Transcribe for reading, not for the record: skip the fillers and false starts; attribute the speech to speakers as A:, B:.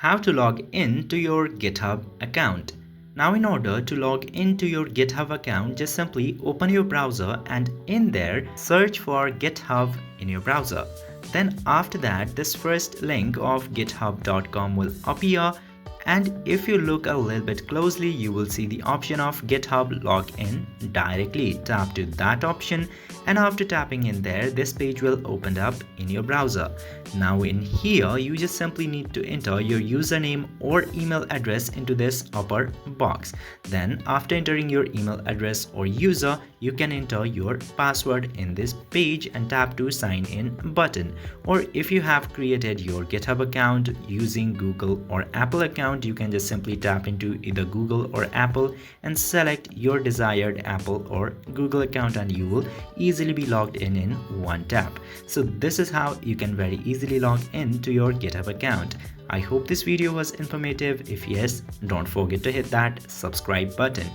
A: how to log in to your GitHub account. Now in order to log into your GitHub account, just simply open your browser and in there search for GitHub in your browser. Then after that, this first link of github.com will appear, and if you look a little bit closely, you will see the option of GitHub login directly. Tap to that option, and after tapping in there, this page will open up in your browser. Now in here, you just simply need to enter your username or email address into this upper box. Then after entering your email address or user, you can enter your password in this page and tap to sign in button. Or if you have created your GitHub account using Google or Apple account, you can just simply tap into either Google or Apple and select your desired Apple or Google account, and you will easily be logged in one tap. So this is how you can very easily log into your GitHub account. I hope this video was informative. If yes, don't forget to hit that subscribe button.